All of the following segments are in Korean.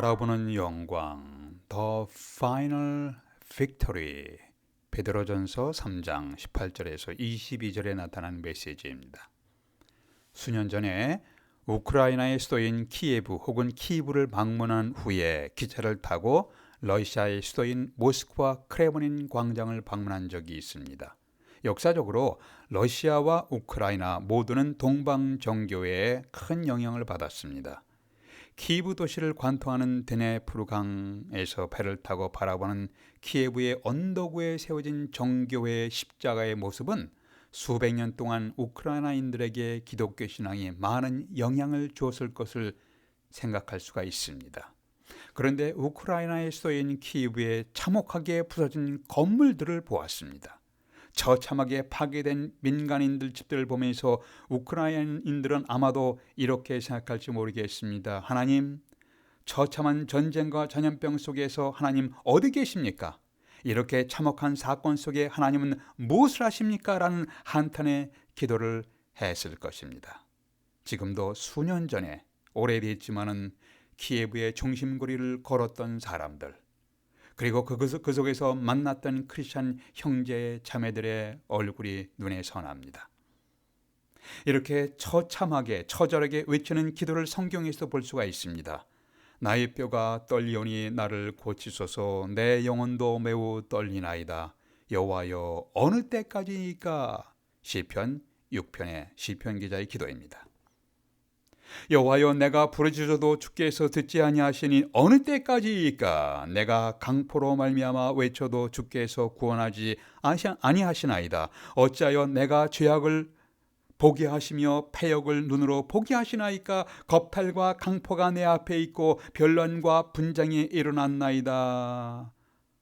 바라보는 영광, The Final Victory. 베드로전서 3장 18절에서 22절에 나타난 메시지입니다. 수년 전에 우크라이나의 수도인 키예브 혹은 키이브를 방문한 후에 기차를 타고 러시아의 수도인 모스크바 크레므린 광장을 방문한 적이 있습니다. 역사적으로 러시아와 우크라이나 모두는 동방 정교회에 큰 영향을 받았습니다. 키예브 도시를 관통하는 드네프르강에서 배를 타고 바라보는 키예브의 언덕 위에 세워진 정교회의 십자가의 모습은 수백 년 동안 우크라이나인들에게 기독교 신앙이 많은 영향을 주었을 것을 생각할 수가 있습니다. 그런데 우크라이나의 수도인 키예브에 참혹하게 부서진 건물들을 보았습니다. 처참하게 파괴된 민간인들 집들을 보면서 우크라이나인들은 아마도 이렇게 생각할지 모르겠습니다. 하나님, 처참한 전쟁과 전염병 속에서 하나님 어디 계십니까? 이렇게 참혹한 사건 속에 하나님은 무엇을 하십니까? 라는 한탄의 기도를 했을 것입니다. 지금도 수년 전에 오래됐지만은 키예브의 중심거리를 걸었던 사람들, 그리고 그 속에서 만났던 크리스찬 형제 자매들의 얼굴이 눈에 선합니다. 이렇게 처참하게 처절하게 외치는 기도를 성경에서 볼 수가 있습니다. 나의 뼈가 떨리오니 나를 고치소서, 내 영혼도 매우 떨리나이다. 여호와여 어느 때까지니까? 시편 6편의 시편 기자의 기도입니다. 여호와여 내가 부르짖어도 주께서 듣지 아니하시니 어느 때까지이까? 내가 강포로 말미암아 외쳐도 주께서 구원하지 아니하시나이다. 어찌하여 내가 죄악을 보게 하시며 패역을 눈으로 보게 하시나이까? 겁탈과 강포가 내 앞에 있고 변론과 분쟁이 일어났나이다.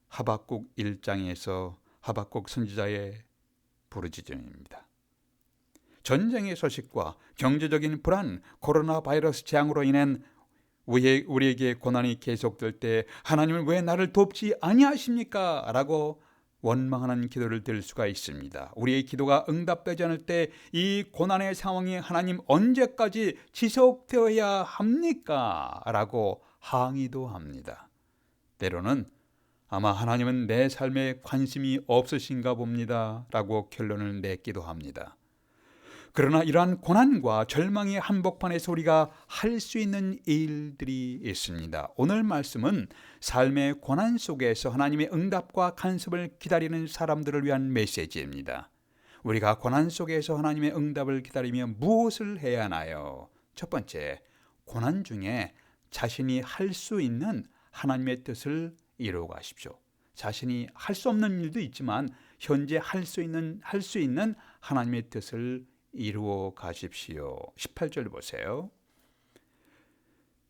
하박국 1장에서 하박국 선지자의 부르짖음입니다. 전쟁의 소식과 경제적인 불안, 코로나 바이러스 재앙으로 인한 우리에게 고난이 계속될 때 하나님은 왜 나를 돕지 아니하십니까? 라고 원망하는 기도를 드릴 수가 있습니다. 우리의 기도가 응답되지 않을 때 이 고난의 상황이 하나님 언제까지 지속되어야 합니까? 라고 항의도 합니다. 때로는 아마 하나님은 내 삶에 관심이 없으신가 봅니다. 라고 결론을 내기도 합니다. 그러나 이러한 고난과 절망의 한복판에서 우리가 할 수 있는 일들이 있습니다. 오늘 말씀은 삶의 고난 속에서 하나님의 응답과 간섭을 기다리는 사람들을 위한 메시지입니다. 우리가 고난 속에서 하나님의 응답을 기다리며 무엇을 해야 하나요? 첫 번째, 고난 중에 자신이 할 수 있는 하나님의 뜻을 이루어 가십시오. 자신이 할 수 없는 일도 있지만 현재 할 수 있는 하나님의 뜻을 이루어 가십시오. 18절 보세요.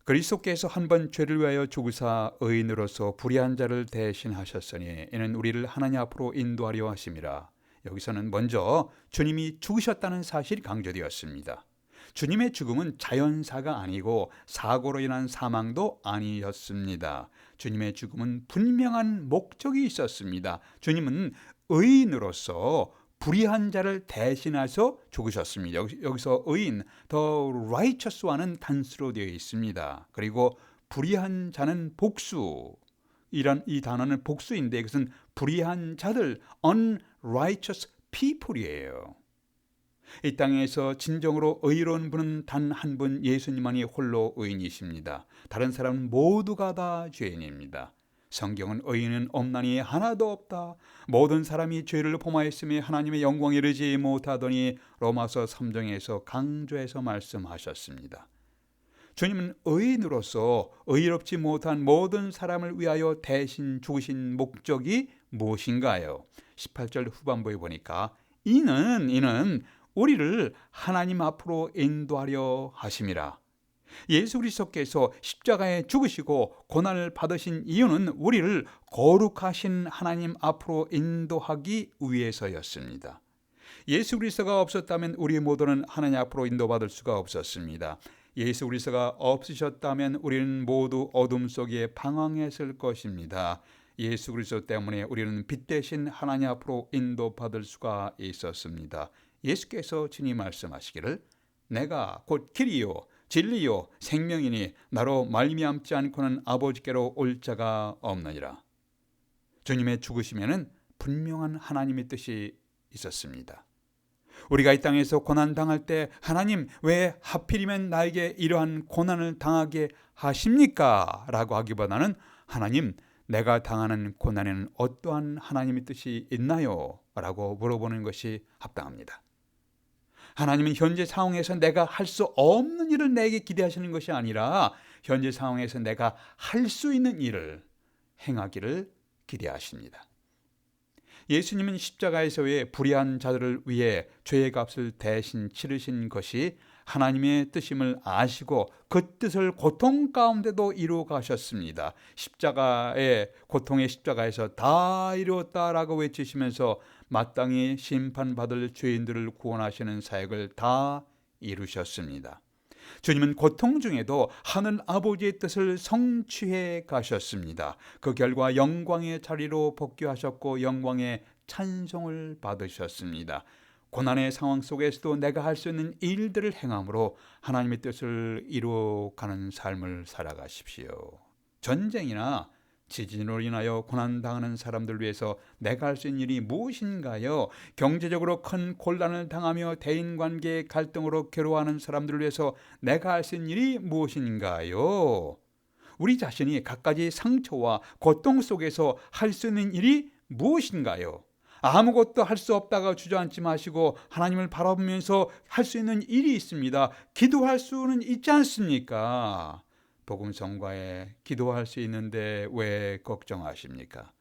그리스도께서 한 번 죄를 위하여 죽으사 의인으로서 불의한 자를 대신하셨으니 이는 우리를 하나님 앞으로 인도하려 하심이라. 여기서는 먼저 주님이 죽으셨다는 사실이 강조되었습니다. 주님의 죽음은 자연사가 아니고 사고로 인한 사망도 아니었습니다. 주님의 죽음은 분명한 목적이 있었습니다. 주님은 의인으로서 불의한 자를 대신해서 죽으셨습니다. 여기서 의인, the righteous와는 단수로 되어 있습니다. 그리고 불의한 자는 복수, 이 단어는 복수인데 이것은 불의한 자들, unrighteous people이에요. 이 땅에서 진정으로 의로운 분은 단 한 분 예수님만이 홀로 의인이십니다. 다른 사람은 모두가 다 죄인입니다. 성경은 의인은 없나니 하나도 없다. 모든 사람이 죄를 범하였으며 하나님의 영광에 이르지 못하더니 로마서 3장에서 강조해서 말씀하셨습니다. 주님은 의인으로서 의롭지 못한 모든 사람을 위하여 대신 죽으신 목적이 무엇인가요? 18절 후반부에 보니까 이는 우리를 하나님 앞으로 인도하려 하심이라. 예수 그리스도께서 십자가에 죽으시고 고난을 받으신 이유는 우리를 거룩하신 하나님 앞으로 인도하기 위해서였습니다. 예수 그리스도가 없었다면 우리 모두는 하나님 앞으로 인도받을 수가 없었습니다. 예수 그리스도가 없으셨다면 우리는 모두 어둠 속에 방황했을 것입니다. 예수 그리스도 때문에 우리는 빛 대신 하나님 앞으로 인도받을 수가 있었습니다. 예수께서 친히 말씀하시기를 내가 곧 길이요 진리요 생명이니 나로 말미암지 않고는 아버지께로 올 자가 없느니라. 주님의 죽으심에는 분명한 하나님의 뜻이 있었습니다. 우리가 이 땅에서 고난당할 때 하나님 왜 하필이면 나에게 이러한 고난을 당하게 하십니까? 라고 하기보다는 하나님 내가 당하는 고난에는 어떠한 하나님의 뜻이 있나요? 라고 물어보는 것이 합당합니다. 하나님은 현재 상황에서 내가 할 수 없는 일을 내게 기대하시는 것이 아니라 현재 상황에서 내가 할 수 있는 일을 행하기를 기대하십니다. 예수님은 십자가에서의 불의한 자들을 위해 죄의 값을 대신 치르신 것이 하나님의 뜻임을 아시고 그 뜻을 고통 가운데도 이루어 가셨습니다. 십자가의 고통의 십자가에서 다 이루었다라고 외치시면서 마땅히 심판받을 죄인들을 구원하시는 사역을 다 이루셨습니다. 주님은 고통 중에도 하늘 아버지의 뜻을 성취해 가셨습니다. 그 결과 영광의 자리로 복귀하셨고 영광의 찬송을 받으셨습니다. 고난의 상황 속에서도 내가 할 수 있는 일들을 행함으로 하나님의 뜻을 이루어가는 삶을 살아가십시오. 전쟁이나 지진으로 인하여 고난당하는 사람들 위해서 내가 할 수 있는 일이 무엇인가요? 경제적으로 큰 곤란을 당하며 대인관계의 갈등으로 괴로워하는 사람들을 위해서 내가 할 수 있는 일이 무엇인가요? 우리 자신이 갖가지 상처와 고통 속에서 할 수 있는 일이 무엇인가요? 아무것도 할 수 없다가 주저앉지 마시고 하나님을 바라보면서 할 수 있는 일이 있습니다. 기도할 수는 있지 않습니까? 복음 성가에 기도할 수 있는데 왜 걱정하십니까?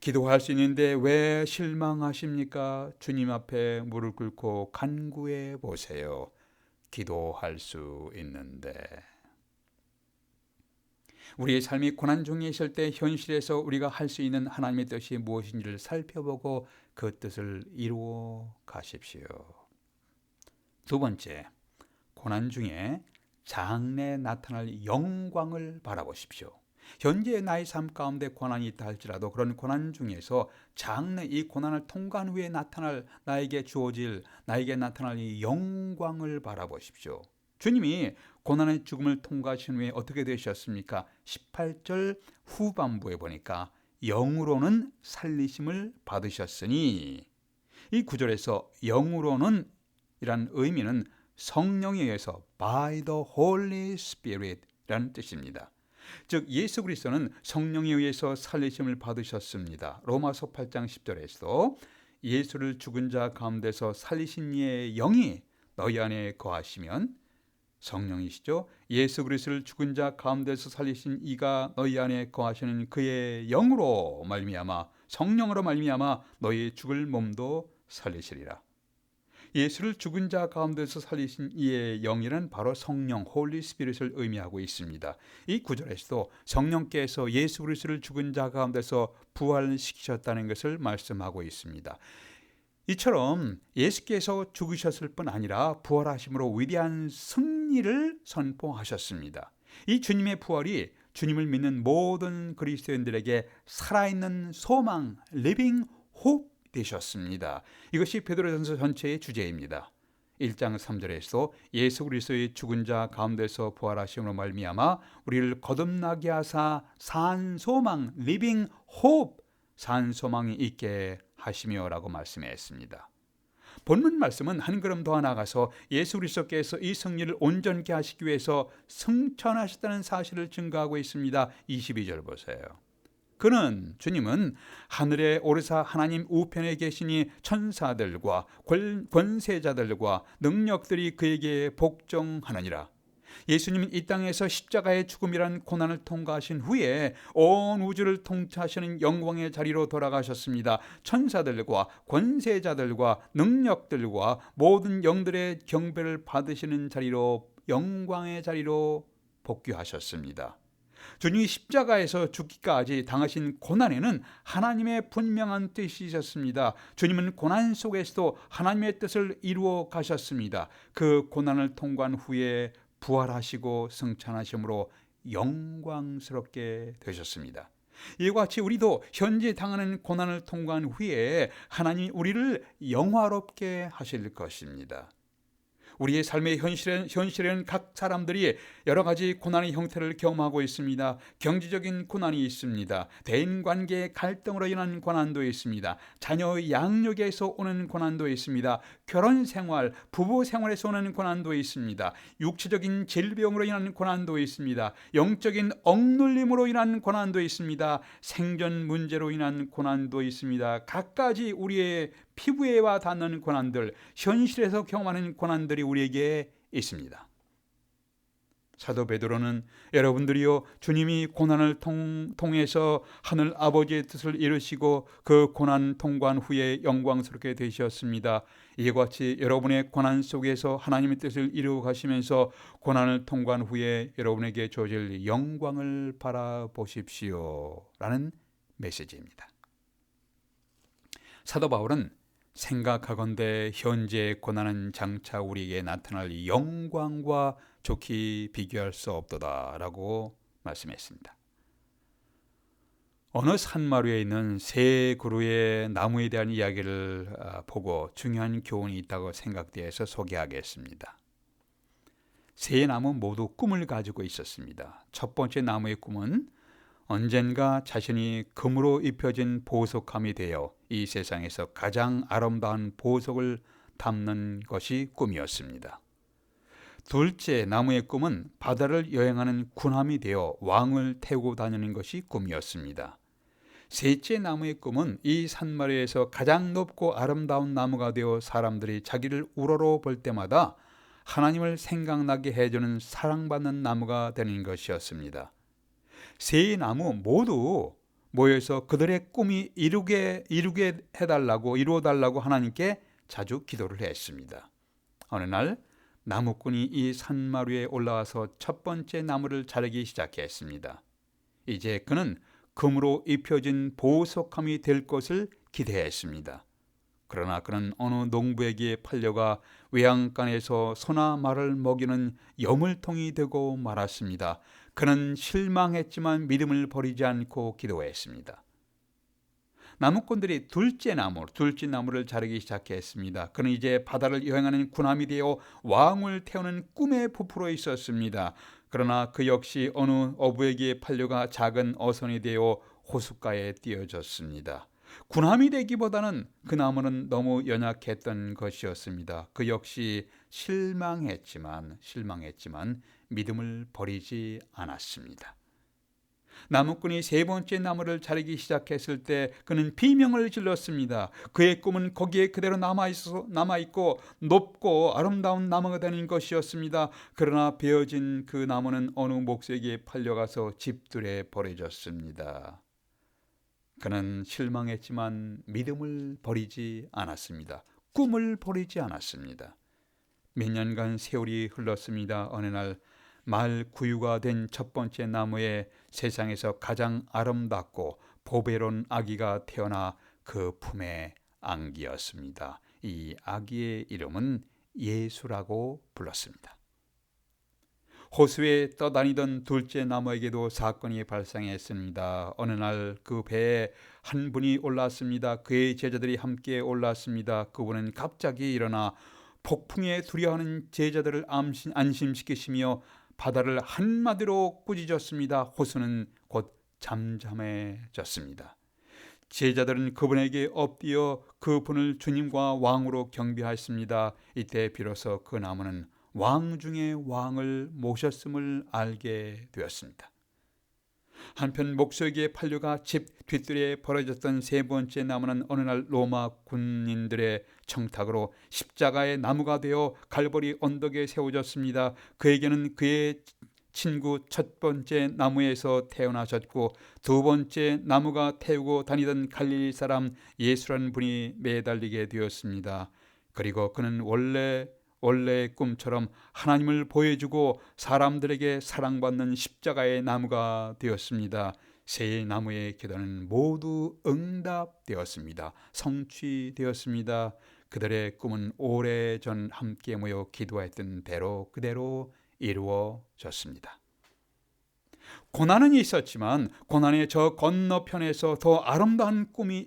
기도할 수 있는데 왜 실망하십니까? 주님 앞에 무릎 꿇고 간구해 보세요. 기도할 수 있는데. 우리의 삶이 고난 중에 있을 때 현실에서 우리가 할 수 있는 하나님의 뜻이 무엇인지를 살펴보고 그 뜻을 이루어 가십시오. 두 번째, 고난 중에 장래에 나타날 영광을 바라보십시오. 현재 나의 삶 가운데 고난이 있다 할지라도 그런 고난 중에서 장래 이 고난을 통과한 후에 나타날 나에게 주어질 나에게 나타날 이 영광을 바라보십시오. 주님이 고난의 죽음을 통과하신 후에 어떻게 되셨습니까? 18절 후반부에 보니까 영으로는 살리심을 받으셨으니, 이 구절에서 영으로는 이란 의미는 성령에 의해서 by the Holy Spirit 라는 뜻입니다. 즉 예수 그리스도는 성령에 의해서 살리심을 받으셨습니다. 로마서 8장 10절에서 예수를 죽은 자 가운데서 살리신 이의 영이 너희 안에 거하시면, 성령이시죠. 예수 그리스도를 죽은 자 가운데서 살리신 이가 너희 안에 거하시는 그의 영으로 말미암아, 성령으로 말미암아 너희 죽을 몸도 살리시리라. 예수를 죽은 자 가운데서 살리신 이의 영이란 바로 성령, 홀리 스피릿을 의미하고 있습니다. 이 구절에서도 성령께서 예수 그리스도를 죽은 자 가운데서 부활시키셨다는 것을 말씀하고 있습니다. 이처럼 예수께서 죽으셨을 뿐 아니라 부활하심으로 위대한 승리를 선포하셨습니다. 이 주님의 부활이 주님을 믿는 모든 그리스도인들에게 살아있는 소망, living hope 되셨습니다. 이것이 베드로전서 전체의 주제입니다. 1장 3절에서 예수 그리스도의 죽은 자 가운데서 부활하심으로 말미암아 우리를 거듭나게 하사 산 소망, living hope, 산 소망이 있게 하시며라고 말씀했습니다. 본문 말씀은 한 걸음 더 나아가서 예수 그리스도께서 이 승리를 온전케 하시기 위해서 승천하셨다는 사실을 증거하고 있습니다. 22절 보세요. 그는, 주님은 하늘에 오르사 하나님 우편에 계시니 천사들과 권세자들과 능력들이 그에게 복종하느니라. 예수님은 이 땅에서 십자가의 죽음이란 고난을 통과하신 후에 온 우주를 통치하시는 영광의 자리로 돌아가셨습니다. 천사들과 권세자들과 능력들과 모든 영들의 경배를 받으시는 자리로, 영광의 자리로 복귀하셨습니다. 주님이 십자가에서 죽기까지 당하신 고난에는 하나님의 분명한 뜻이 있었습니다. 주님은 고난 속에서도 하나님의 뜻을 이루어 가셨습니다. 그 고난을 통과한 후에 부활하시고 승천하심으로 영광스럽게 되셨습니다. 이와 같이 우리도 현재 당하는 고난을 통과한 후에 하나님이 우리를 영화롭게 하실 것입니다. 우리의 삶의 현실에는 각 사람들이 여러 가지 고난의 형태를 경험하고 있습니다. 경제적인 고난이 있습니다. 대인관계의 갈등으로 인한 고난도 있습니다. 자녀의 양육에서 오는 고난도 있습니다. 결혼생활, 부부생활에서 오는 고난도 있습니다. 육체적인 질병으로 인한 고난도 있습니다. 영적인 억눌림으로 인한 고난도 있습니다. 생존 문제로 인한 고난도 있습니다. 갖가지 우리의 피부에 와 닿는 고난들, 현실에서 경험하는 고난들이 우리에게 있습니다. 사도 베드로는 여러분들이요 주님이 고난을 통해서 하늘 아버지의 뜻을 이루시고 그 고난 통과한 후에 영광스럽게 되셨습니다. 이와 같이 여러분의 고난 속에서 하나님의 뜻을 이루어 가시면서 고난을 통과한 후에 여러분에게 주어질 영광을 바라보십시오 라는 메시지입니다. 사도 바울은 생각하건대 현재의 고난은 장차 우리에게 나타날 영광과 좋게 비교할 수 없도다 라고 말씀했습니다. 어느 산마루에 있는 세 그루의 나무에 대한 이야기를 보고 중요한 교훈이 있다고 생각되어서 소개하겠습니다. 세 나무 모두 꿈을 가지고 있었습니다. 첫 번째 나무의 꿈은 언젠가 자신이 금으로 입혀진 보석함이 되어 이 세상에서 가장 아름다운 보석을 담는 것이 꿈이었습니다. 둘째 나무의 꿈은 바다를 여행하는 군함이 되어 왕을 태우고 다니는 것이 꿈이었습니다. 셋째 나무의 꿈은 이 산마루에서 가장 높고 아름다운 나무가 되어 사람들이 자기를 우러러 볼 때마다 하나님을 생각나게 해주는 사랑받는 나무가 되는 것이었습니다. 세 나무 모두 모여서 그들의 꿈이 이루어달라고 하나님께 자주 기도를 했습니다. 어느 날 나무꾼이 이 산마루에 올라와서 첫 번째 나무를 자르기 시작했습니다. 이제 그는 금으로 입혀진 보석함이 될 것을 기대했습니다. 그러나 그는 어느 농부에게 팔려가 외양간에서 소나 말을 먹이는 여물통이 되고 말았습니다. 그는 실망했지만 믿음을 버리지 않고 기도했습니다. 나무꾼들이 둘째 나무를 자르기 시작했습니다. 그는 이제 바다를 여행하는 군함이 되어 왕을 태우는 꿈에 부풀어 있었습니다. 그러나 그 역시 어느 어부에게 팔려가 작은 어선이 되어 호숫가에 띄어졌습니다. 군함이 되기보다는 그 나무는 너무 연약했던 것이었습니다. 그 역시 실망했지만 믿음을 버리지 않았습니다. 나무꾼이 세 번째 나무를 자르기 시작했을 때 그는 비명을 질렀습니다. 그의 꿈은 거기에 그대로 남아있고 높고 아름다운 나무가 되는 것이었습니다. 그러나 베어진 그 나무는 어느 목수에게 팔려가서 집들에 버려졌습니다. 그는 실망했지만 믿음을 버리지 않았습니다. 꿈을 버리지 않았습니다. 몇 년간 세월이 흘렀습니다. 어느 날 말구유가 된 첫 번째 나무에 세상에서 가장 아름답고 보배로운 아기가 태어나 그 품에 안기었습니다. 이 아기의 이름은 예수라고 불렀습니다. 호수에 떠다니던 둘째 나무에게도 사건이 발생했습니다. 어느 날 그 배에 한 분이 올랐습니다. 그의 제자들이 함께 올랐습니다. 그분은 갑자기 일어나 폭풍에 두려워하는 제자들을 안심시키시며 바다를 한마디로 꾸짖었습니다. 호수는 곧 잠잠해졌습니다. 제자들은 그분에게 엎드려 그분을 주님과 왕으로 경배하였습니다. 이때 비로소 그 나무는 왕 중에 왕을 모셨음을 알게 되었습니다. 한편 목수에게 팔려가 집 뒷뜰에 버려졌던 세 번째 나무는 어느 날 로마 군인들의 청탁으로 십자가의 나무가 되어 갈보리 언덕에 세워졌습니다. 그에게는 그의 친구 첫 번째 나무에서 태어나셨고 두 번째 나무가 태우고 다니던 갈릴리 사람 예수라는 분이 매달리게 되었습니다. 그리고 그는 원래의 꿈처럼 하나님을 보여주고 사람들에게 사랑받는 십자가의 나무가 되었습니다. 세 나무의 기도는 모두 응답되었습니다. 성취되었습니다. 그들의 꿈은 오래전 함께 모여 기도했던 대로 그대로 이루어졌습니다. 고난은 있었지만 고난의 저 건너편에서 더 아름다운 꿈이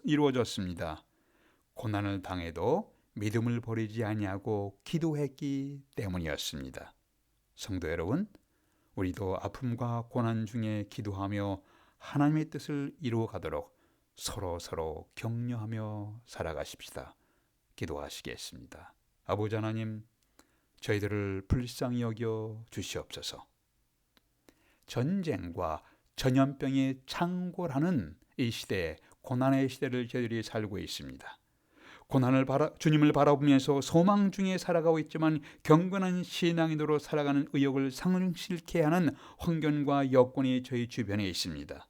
이루어졌습니다. 고난을 당해도 믿음을 버리지 아니하고 기도했기 때문이었습니다. 성도 여러분, 우리도 아픔과 고난 중에 기도하며 하나님의 뜻을 이루어가도록 서로 격려하며 살아가십시다. 기도하시겠습니다. 아버지 하나님, 저희들을 불쌍히 여겨 주시옵소서. 전쟁과 전염병이 창궐하는 이 시대에, 고난의 시대를 저희들이 살고 있습니다. 주님을 바라보면서 소망 중에 살아가고 있지만 경건한 신앙인으로 살아가는 의욕을 상실케 하는 환경과 여건이 저희 주변에 있습니다.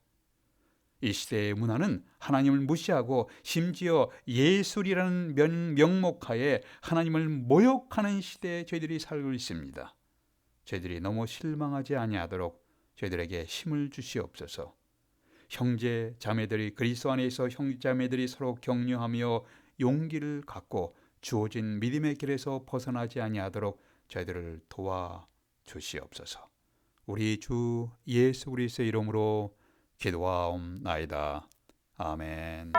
이 시대의 문화는 하나님을 무시하고 심지어 예술이라는 명목하에 하나님을 모욕하는 시대에 저희들이 살고 있습니다. 저희들이 너무 실망하지 아니하도록 저희들에게 힘을 주시옵소서. 형제 자매들이, 그리스도 안에서 형제 자매들이 서로 격려하며 용기를 갖고 주어진 믿음의 길에서 벗어나지 아니하도록 저희들을 도와주시옵소서. 우리 주 예수 그리스도의 이름으로 기도하옵나이다. 아멘.